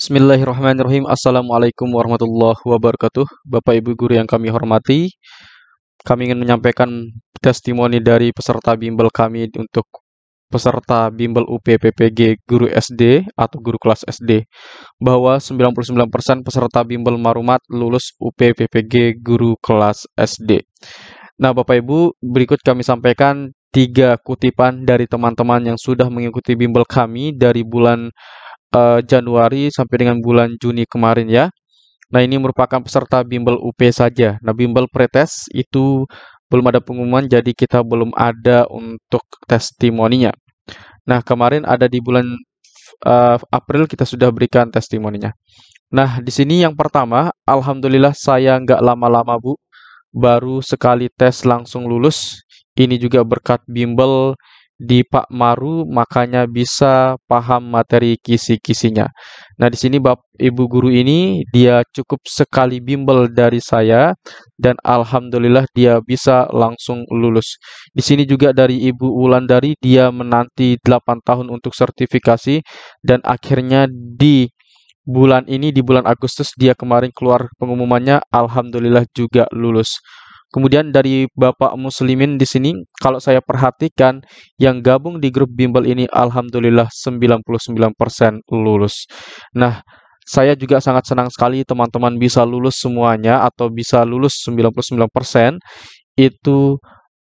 Bismillahirrahmanirrahim. Assalamualaikum warahmatullahi wabarakatuh. Bapak Ibu guru yang kami hormati, kami ingin menyampaikan testimoni dari peserta bimbel kami untuk peserta bimbel UPPPG guru SD atau guru kelas SD bahwa 99% peserta bimbel Marumat lulus UPPPG guru kelas SD. Nah, Bapak Ibu, berikut kami sampaikan 3 kutipan dari teman-teman yang sudah mengikuti bimbel kami dari bulan Januari sampai dengan bulan Juni kemarin ya. Nah, ini merupakan peserta bimbel UP saja. Nah, bimbel pretest itu belum ada pengumuman, jadi kita belum ada untuk testimoninya. Nah, kemarin ada di bulan April kita sudah berikan testimoninya. Nah, di sini yang pertama, alhamdulillah saya nggak lama-lama Bu, baru sekali tes langsung lulus. Ini juga berkat bimbel di Pak Maru, makanya bisa paham materi kisi-kisinya. Nah, di sini Ibu guru ini dia cukup sekali bimbel dari saya dan alhamdulillah dia bisa langsung lulus. Di sini juga dari Ibu Wulandari dia menanti 8 tahun untuk sertifikasi dan akhirnya di bulan ini di bulan Agustus dia kemarin keluar pengumumannya alhamdulillah juga lulus. Kemudian dari Bapak Muslimin di sini kalau saya perhatikan yang gabung di grup bimbel ini alhamdulillah 99% lulus. Nah, saya juga sangat senang sekali teman-teman bisa lulus semuanya atau bisa lulus 99% itu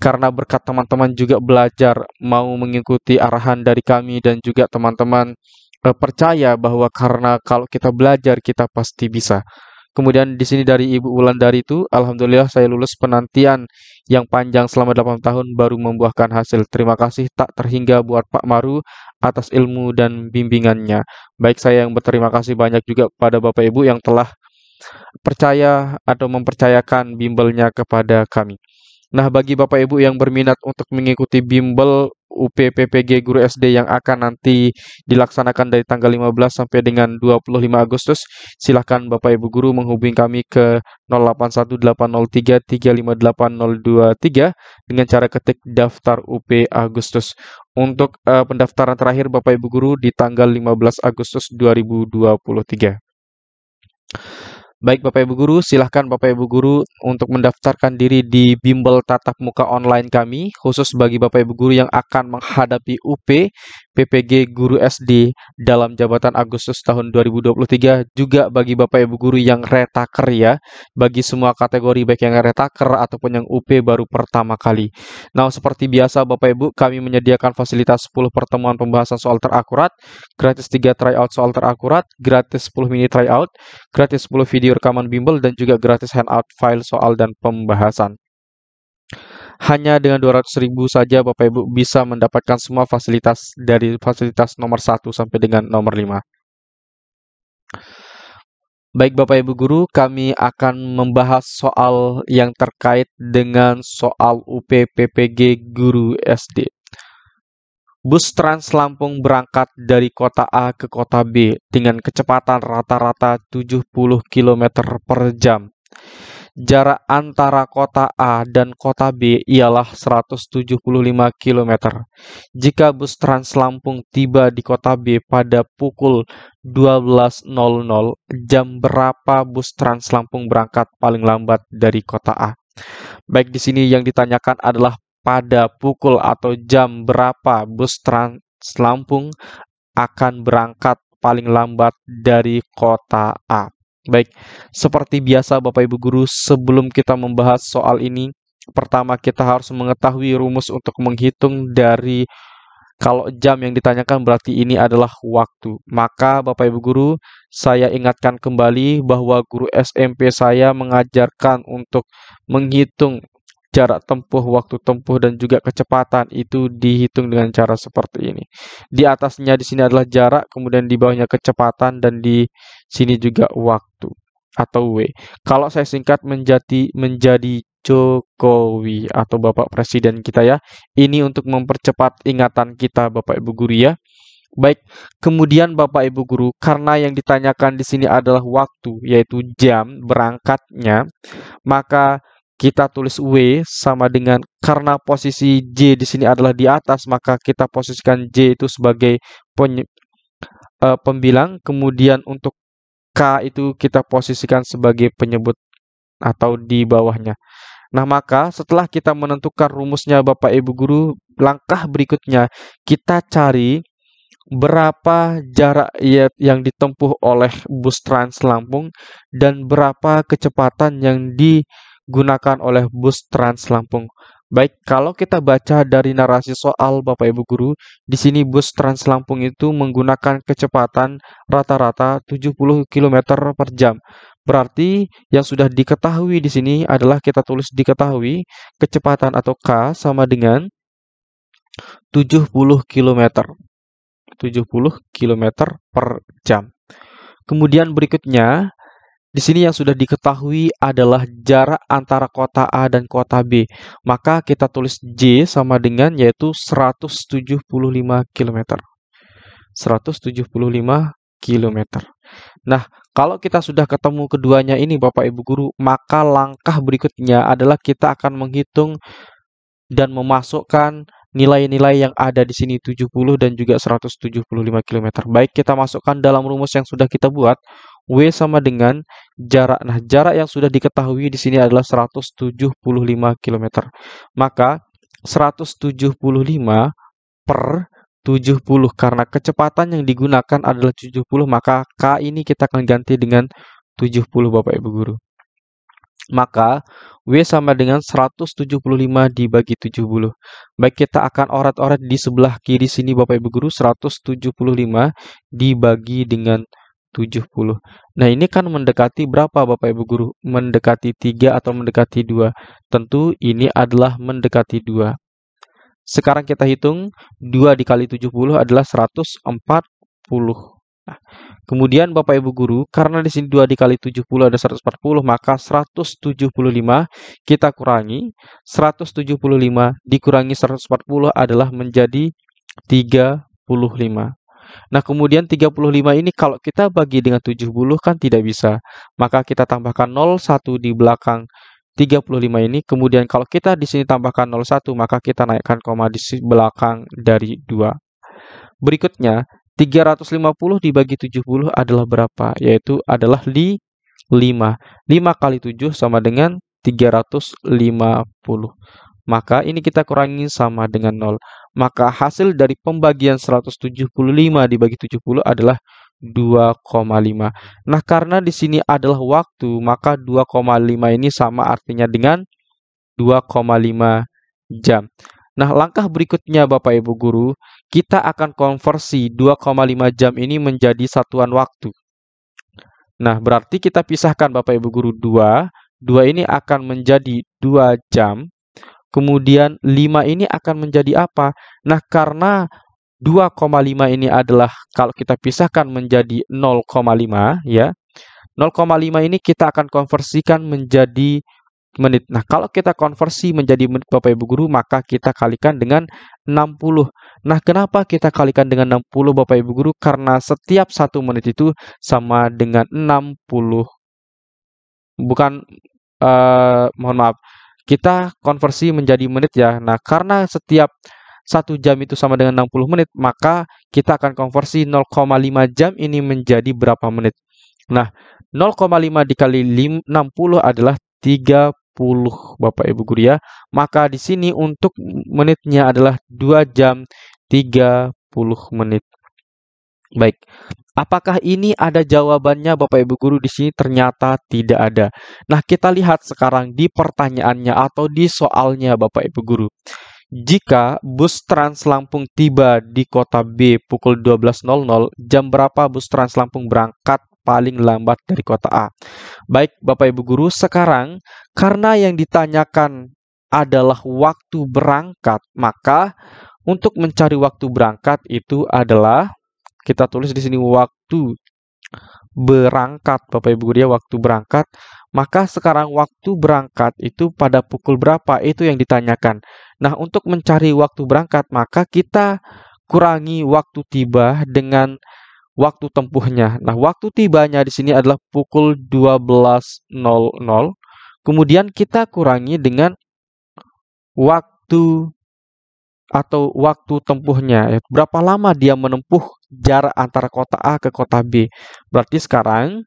karena berkat teman-teman juga belajar mau mengikuti arahan dari kami dan juga teman-teman percaya bahwa karena kalau kita belajar kita pasti bisa. Kemudian di sini dari Ibu Wulandari itu, alhamdulillah saya lulus penantian yang panjang selama 8 tahun baru membuahkan hasil. Terima kasih tak terhingga buat Pak Maru atas ilmu dan bimbingannya. Baik saya yang berterima kasih banyak juga kepada Bapak Ibu yang telah percaya atau mempercayakan bimbelnya kepada kami. Nah, bagi Bapak Ibu yang berminat untuk mengikuti bimbel UPPPG Guru SD yang akan nanti dilaksanakan dari tanggal 15 sampai dengan 25 Agustus, silakan Bapak Ibu Guru menghubungi kami ke 081803358023 dengan cara ketik daftar UP Agustus. Untuk pendaftaran terakhir Bapak Ibu Guru di tanggal 15 Agustus 2023. Baik Bapak Ibu Guru, silahkan Bapak Ibu Guru untuk mendaftarkan diri di bimbel tatap muka online kami, khusus bagi Bapak Ibu Guru yang akan menghadapi UP PPG Guru SD dalam jabatan Agustus tahun 2023, juga bagi Bapak Ibu Guru yang retaker ya, bagi semua kategori baik yang retaker ataupun yang UP baru pertama kali. Nah, seperti biasa Bapak Ibu, kami menyediakan fasilitas 10 pertemuan pembahasan soal terakurat, gratis 3 tryout soal terakurat, gratis 10 mini tryout, gratis 10 video rekaman bimbel, dan juga gratis handout file soal dan pembahasan. Hanya dengan 200.000 saja Bapak Ibu bisa mendapatkan semua fasilitas dari fasilitas nomor 1 sampai dengan nomor 5. Baik Bapak Ibu Guru, kami akan membahas soal yang terkait dengan soal UPPPG Guru SD. Bus Trans Lampung berangkat dari kota A ke kota B dengan kecepatan rata-rata 70 km per jam. Jarak antara kota A dan kota B ialah 175 km. Jika bus Trans Lampung tiba di kota B pada pukul 12.00, jam berapa bus Trans Lampung berangkat paling lambat dari kota A? Baik, di sini yang ditanyakan adalah pada pukul atau jam berapa bus Trans Lampung akan berangkat paling lambat dari kota A. Baik, seperti biasa Bapak Ibu Guru, sebelum kita membahas soal ini, pertama kita harus mengetahui rumus untuk menghitung dari kalau jam yang ditanyakan berarti ini adalah waktu. Maka Bapak Ibu Guru, saya ingatkan kembali bahwa guru SMP saya mengajarkan untuk menghitung jarak tempuh, waktu tempuh, dan juga kecepatan itu dihitung dengan cara seperti ini. Di atasnya di sini adalah jarak, kemudian di bawahnya kecepatan, dan di sini juga waktu atau W. Kalau saya singkat menjadi Jokowi atau Bapak Presiden kita ya. Ini untuk mempercepat ingatan kita Bapak Ibu Guru ya. Baik, kemudian Bapak Ibu Guru, karena yang ditanyakan di sini adalah waktu, yaitu jam berangkatnya, maka kita tulis W sama dengan karena posisi J di sini adalah di atas, maka kita posisikan J itu sebagai pembilang, kemudian untuk K itu kita posisikan sebagai penyebut atau di bawahnya. Nah, maka setelah kita menentukan rumusnya Bapak Ibu Guru, langkah berikutnya kita cari berapa jarak yang ditempuh oleh bus Trans Lampung dan berapa kecepatan yang digunakan oleh bus Trans Lampung. Baik, kalau kita baca dari narasi soal Bapak Ibu Guru, di sini bus Trans Lampung itu menggunakan kecepatan rata-rata 70 km per jam. Berarti yang sudah diketahui di sini adalah kita tulis diketahui kecepatan atau K sama dengan 70 km. 70 km per jam. Kemudian berikutnya, di sini yang sudah diketahui adalah jarak antara kota A dan kota B. Maka kita tulis J sama dengan yaitu 175 km. 175 km. Nah, kalau kita sudah ketemu keduanya ini Bapak Ibu Guru, maka langkah berikutnya adalah kita akan menghitung dan memasukkan nilai-nilai yang ada di sini 70 dan juga 175 km. Baik, kita masukkan dalam rumus yang sudah kita buat. W sama dengan jarak. Nah, jarak yang sudah diketahui di sini adalah 175 km. Maka 175 per 70 karena kecepatan yang digunakan adalah 70, maka K ini kita akan ganti dengan 70 Bapak Ibu Guru. Maka W sama dengan 175 dibagi 70. Baik, kita akan oret-oret di sebelah kiri sini Bapak Ibu Guru, 175 dibagi dengan 70. Nah, ini kan mendekati berapa Bapak Ibu Guru? Mendekati 3 atau mendekati 2? Tentu ini adalah mendekati 2. Sekarang kita hitung 2 dikali 70 adalah 140. Nah, kemudian Bapak Ibu Guru, karena di sini 2 dikali 70 ada 140, maka 175 kita kurangi. 175 dikurangi 140 adalah menjadi 35. Nah, kemudian 35 ini kalau kita bagi dengan 70 kan tidak bisa. Maka kita tambahkan 01 di belakang 35 ini. Kemudian kalau kita di sini tambahkan 01, maka kita naikkan koma di belakang dari 2. Berikutnya, 350 dibagi 70 adalah berapa? Yaitu adalah 5. 5 kali 7 sama dengan 350. Maka ini kita kurangi sama dengan 0. Maka hasil dari pembagian 175 dibagi 70 adalah 2,5. Nah, karena di sini adalah waktu, maka 2,5 ini sama artinya dengan 2,5 jam. Nah, langkah berikutnya Bapak Ibu Guru, kita akan konversi 2,5 jam ini menjadi satuan waktu. Nah, berarti kita pisahkan Bapak Ibu Guru 2. 2 ini akan menjadi 2 jam. Kemudian 5 ini akan menjadi apa? Nah, karena 2,5 ini adalah kalau kita pisahkan menjadi 0,5 ya. 0,5 ini kita akan konversikan menjadi menit. Nah, kalau kita konversi menjadi menit Bapak Ibu Guru, maka kita kalikan dengan 60. Nah, kenapa kita kalikan dengan 60 Bapak Ibu Guru? Karena setiap 1 menit itu sama dengan 60. Bukan, mohon maaf. Kita konversi menjadi menit ya. Nah, karena setiap 1 jam itu sama dengan 60 menit, maka kita akan konversi 0,5 jam ini menjadi berapa menit. Nah, 0,5 dikali 60 adalah 30 Bapak Ibu Guru ya. Maka di sini untuk menitnya adalah 2 jam 30 menit. Baik. Apakah ini ada jawabannya Bapak Ibu Guru? Di sini ternyata tidak ada. Nah, kita lihat sekarang di pertanyaannya atau di soalnya Bapak Ibu Guru. Jika bus Trans Lampung tiba di kota B pukul 12.00, jam berapa bus Trans Lampung berangkat paling lambat dari kota A? Baik, Bapak Ibu Guru, sekarang karena yang ditanyakan adalah waktu berangkat, maka untuk mencari waktu berangkat itu adalah kita tulis di sini waktu berangkat, Bapak Ibu Guru ya, waktu berangkat. Maka sekarang waktu berangkat itu pada pukul berapa? Itu yang ditanyakan. Nah, untuk mencari waktu berangkat, maka kita kurangi waktu tiba dengan waktu tempuhnya. Nah, waktu tibanya di sini adalah pukul 12.00. Kemudian kita kurangi dengan waktu atau waktu tempuhnya. Berapa lama dia menempuh jarak antara kota A ke kota B. Berarti sekarang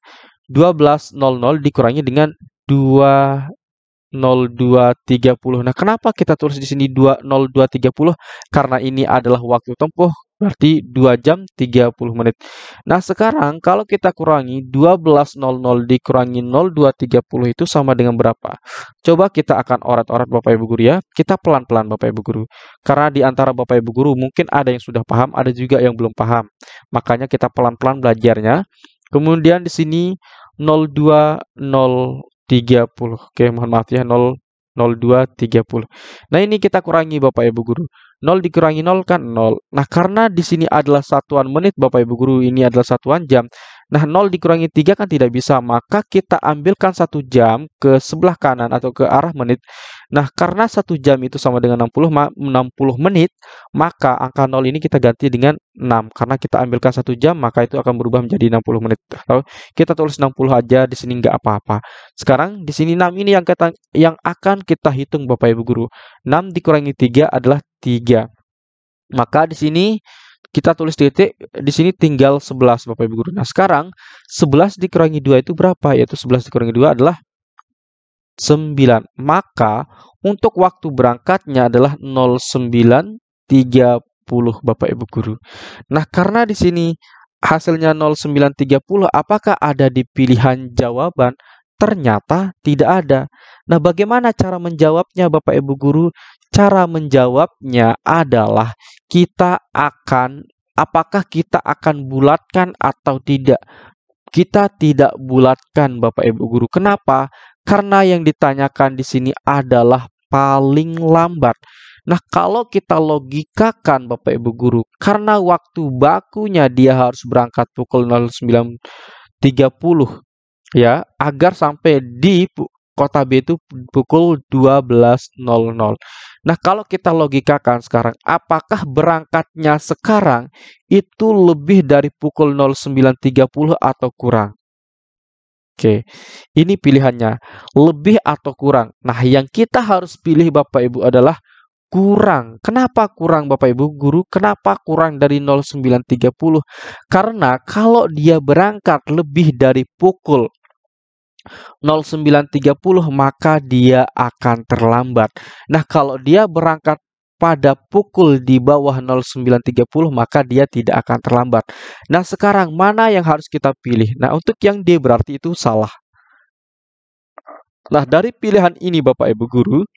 12.00 dikurangi dengan 2:02.30. Nah, kenapa kita tulis di sini 2:02.30? Karena ini adalah waktu tempuh, berarti 2 jam 30 menit. Nah, sekarang kalau kita kurangi 12.00 dikurangi 02.30 itu sama dengan berapa? Coba kita akan orat-orat Bapak Ibu Guru ya. Kita pelan-pelan Bapak Ibu Guru. Karena di antara Bapak Ibu Guru mungkin ada yang sudah paham, ada juga yang belum paham. Makanya kita pelan-pelan belajarnya. Kemudian di sini 02030. Oke, mohon maaf ya, 00230. Nah, ini kita kurangi Bapak Ibu Guru. 0 dikurangi 0 kan 0. Nah, karena di sini adalah satuan menit Bapak Ibu Guru, ini adalah satuan jam. Nah, 0 dikurangi 3 kan tidak bisa, maka kita ambilkan 1 jam ke sebelah kanan atau ke arah menit. Nah, karena 1 jam itu sama dengan 60 menit, maka angka 0 ini kita ganti dengan 6. Karena kita ambilkan 1 jam, maka itu akan berubah menjadi 60 menit. Atau kita tulis 60 aja, di sini nggak apa-apa. Sekarang di sini 6 ini yang akan kita hitung Bapak Ibu Guru. 6 dikurangi 3 adalah 3. Maka di sini kita tulis titik, di sini tinggal 11 Bapak Ibu Guru. Nah, sekarang 11 dikurangi 2 itu berapa? Yaitu 11 dikurangi 2 adalah 9. Maka untuk waktu berangkatnya adalah 09.30 Bapak Ibu Guru. Nah, karena di sini hasilnya 09.30, apakah ada di pilihan jawaban? Ternyata tidak ada. Nah, bagaimana cara menjawabnya Bapak Ibu Guru? Cara menjawabnya adalah apakah kita akan bulatkan atau tidak? Kita tidak bulatkan Bapak Ibu Guru. Kenapa? Karena yang ditanyakan di sini adalah paling lambat. Nah, kalau kita logikakan Bapak Ibu Guru, karena waktu bakunya dia harus berangkat pukul 09.30 ya, agar sampai di kota B itu pukul 12.00. Nah, kalau kita logikakan sekarang, apakah berangkatnya sekarang itu lebih dari pukul 09.30 atau kurang? Oke, ini pilihannya, lebih atau kurang. Nah, yang kita harus pilih Bapak Ibu adalah kurang. Kenapa kurang Bapak Ibu Guru? Kenapa kurang dari 09.30? Karena kalau dia berangkat lebih dari pukul 09.30 maka dia akan terlambat. Nah, kalau dia berangkat pada pukul di bawah 09.30 maka dia tidak akan terlambat. Nah, sekarang mana yang harus kita pilih? Nah, untuk yang D berarti itu salah. Nah, dari pilihan ini Bapak Ibu Guru,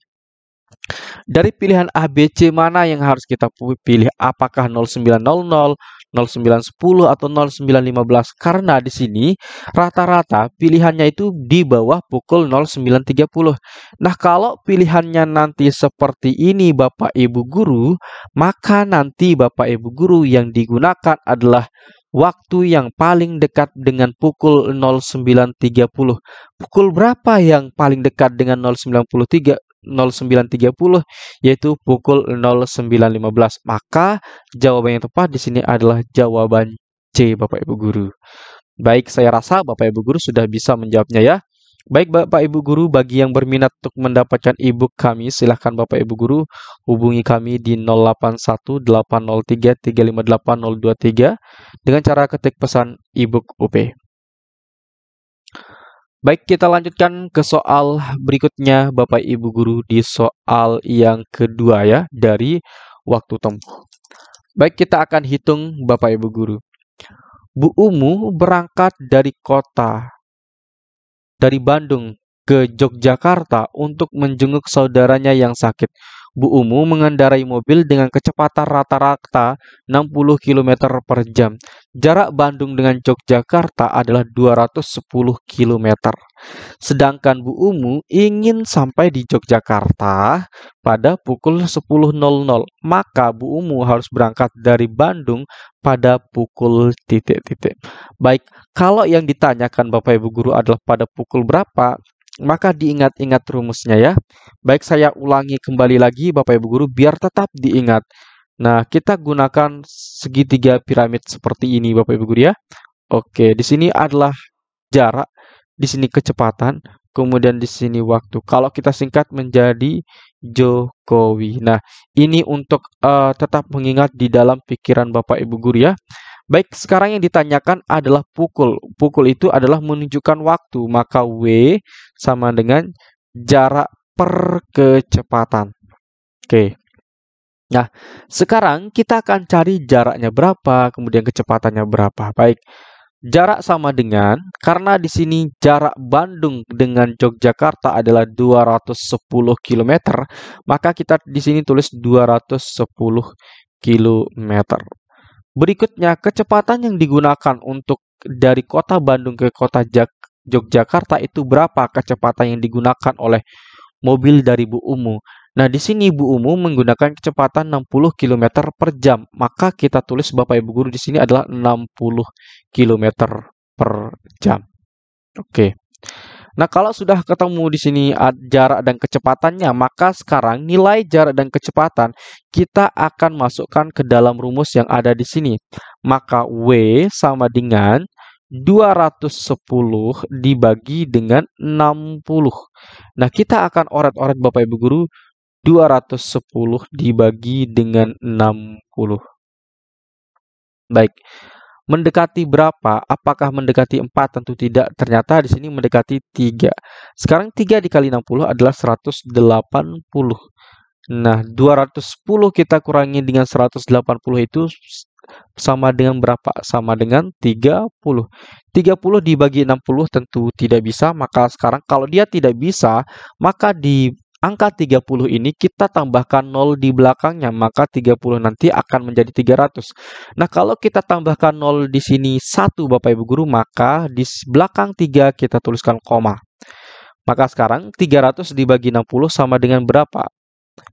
dari pilihan A, B, C mana yang harus kita pilih? Apakah 0900, 0910 atau 0915? Karena di sini rata-rata pilihannya itu di bawah pukul 09.30. Nah, kalau pilihannya nanti seperti ini Bapak Ibu Guru, maka nanti Bapak Ibu Guru yang digunakan adalah waktu yang paling dekat dengan pukul 09.30. Pukul berapa yang paling dekat dengan 09.30? Yaitu pukul 09.15. Maka jawaban yang tepat di sini adalah jawaban C Bapak Ibu Guru. Baik, saya rasa Bapak Ibu Guru sudah bisa menjawabnya ya. Baik Bapak Ibu Guru, bagi yang berminat untuk mendapatkan e-book kami, silahkan Bapak Ibu Guru hubungi kami di 081803358023 dengan cara ketik pesan e-book UP. Baik, kita lanjutkan ke soal berikutnya Bapak Ibu Guru di soal yang kedua ya, dari waktu tempuh. Baik, kita akan hitung Bapak Ibu Guru. Bu Umu berangkat dari Bandung ke Yogyakarta untuk menjenguk saudaranya yang sakit. Bu Umu mengendarai mobil dengan kecepatan rata-rata 60 km per jam. Jarak Bandung dengan Yogyakarta adalah 210 km. Sedangkan Bu Umu ingin sampai di Yogyakarta pada pukul 10.00. Maka Bu Umu harus berangkat dari Bandung pada pukul titik-titik. Baik, kalau yang ditanyakan Bapak Ibu Guru adalah pada pukul berapa, maka diingat-ingat rumusnya ya. Baik, saya ulangi kembali lagi Bapak Ibu Guru biar tetap diingat. Nah, kita gunakan segitiga piramid seperti ini Bapak Ibu Guru ya. Oke, di sini adalah jarak, di sini kecepatan, kemudian di sini waktu. Kalau kita singkat menjadi Jokowi. Nah, ini untuk tetap mengingat di dalam pikiran Bapak Ibu Guru ya. Baik, sekarang yang ditanyakan adalah pukul. Pukul itu adalah menunjukkan waktu, maka W sama dengan jarak per kecepatan. Oke. Nah, sekarang kita akan cari jaraknya berapa, kemudian kecepatannya berapa. Baik, jarak sama dengan, karena di sini jarak Bandung dengan Yogyakarta adalah 210 km, maka kita di sini tulis 210 km. Berikutnya, kecepatan yang digunakan untuk dari kota Bandung ke kota Yogyakarta itu berapa kecepatan yang digunakan oleh mobil dari Bu Umu. Nah, di sini Bu Umu menggunakan kecepatan 60 km per jam. Maka kita tulis Bapak Ibu guru di sini adalah 60 km per jam. Oke. Nah, kalau sudah ketemu di sini jarak dan kecepatannya, maka sekarang nilai jarak dan kecepatan kita akan masukkan ke dalam rumus yang ada di sini. Maka W sama dengan 210 dibagi dengan 60. Nah, kita akan oret-oret Bapak Ibu guru, 210 dibagi dengan 60. Baik. Mendekati berapa? Apakah mendekati 4? Tentu tidak. Ternyata di sini mendekati 3. Sekarang 3 dikali 60 adalah 180. Nah, 210 kita kurangi dengan 180 itu sama dengan berapa? Sama dengan 30. 30 dibagi 60 tentu tidak bisa, maka sekarang kalau dia tidak bisa, maka di angka 30 ini kita tambahkan 0 di belakangnya, maka 30 nanti akan menjadi 300. Nah, kalau kita tambahkan 0 di sini 1 Bapak Ibu guru, maka di belakang 3 kita tuliskan koma. Maka sekarang 300 dibagi 60 sama dengan berapa?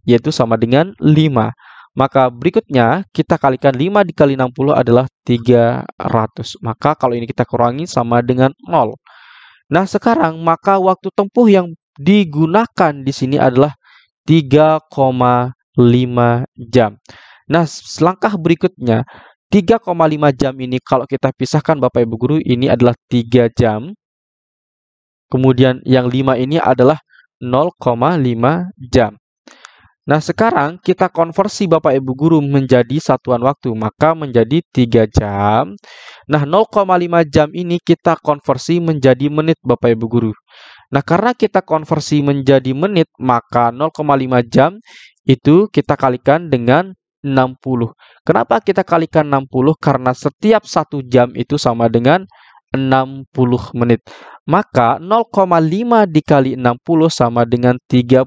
Yaitu sama dengan 5. Maka berikutnya kita kalikan 5 dikali 60 adalah 300. Maka kalau ini kita kurangi sama dengan 0. Nah, sekarang maka waktu tempuh yang digunakan di sini adalah 3,5 jam. Nah, langkah berikutnya 3,5 jam ini kalau kita pisahkan Bapak Ibu guru, ini adalah 3 jam. Kemudian yang 5 ini adalah 0,5 jam. Nah, sekarang kita konversi Bapak Ibu guru menjadi satuan waktu, maka menjadi 3 jam. Nah, 0,5 jam ini kita konversi menjadi menit Bapak Ibu guru. Nah, karena kita konversi menjadi menit, maka 0,5 jam itu kita kalikan dengan 60. Kenapa kita kalikan 60? Karena setiap 1 jam itu sama dengan 60 menit. Maka 0,5 dikali 60 sama dengan 30.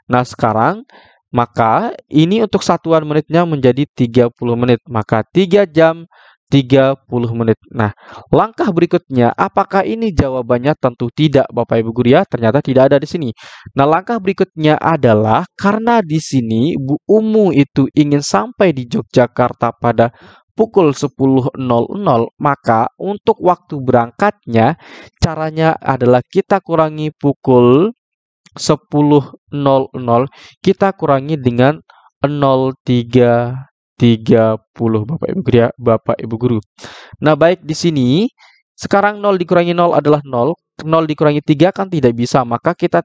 Nah, sekarang maka ini untuk satuan menitnya menjadi 30 menit. Maka 3 jam 30 menit. Nah, langkah berikutnya, apakah ini jawabannya? Tentu tidak, Bapak Ibu guru ya. Ternyata tidak ada di sini. Nah, langkah berikutnya adalah karena di sini Bu Umu itu ingin sampai di Yogyakarta pada pukul 10.00, maka untuk waktu berangkatnya caranya adalah kita kurangi pukul 10.00, kita kurangi dengan 03.30 Bapak Ibu guru ya, Bapak Ibu guru. Nah, baik di sini sekarang 0 dikurangi 0 adalah 0. 0 dikurangi 3 kan tidak bisa, maka kita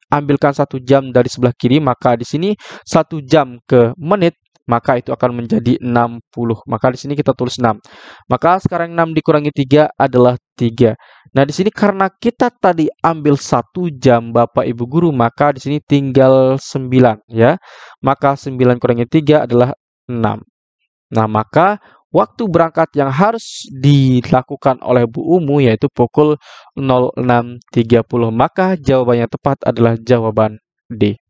ambilkan 1 jam dari sebelah kiri, maka di sini 1 jam ke menit, maka itu akan menjadi 60. Maka di sini kita tulis 6. Maka sekarang 6 dikurangi 3 adalah 3. Nah, di sini karena kita tadi ambil 1 jam Bapak Ibu guru, maka di sini tinggal 9 ya. Maka 9 kurangi 3 adalah 6. Nah, maka waktu berangkat yang harus dilakukan oleh Bu Umu yaitu pukul 06.30. Maka jawabannya tepat adalah jawaban D.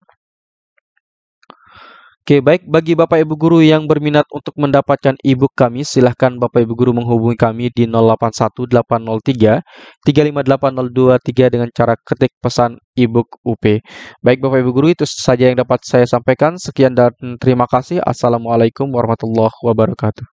Oke, baik. Bagi Bapak Ibu guru yang berminat untuk mendapatkan e-book kami, silahkan Bapak Ibu guru menghubungi kami di 081803 3580223 dengan cara ketik pesan e-book UP. Baik Bapak Ibu guru, itu saja yang dapat saya sampaikan. Sekian dan terima kasih. Assalamualaikum warahmatullahi wabarakatuh.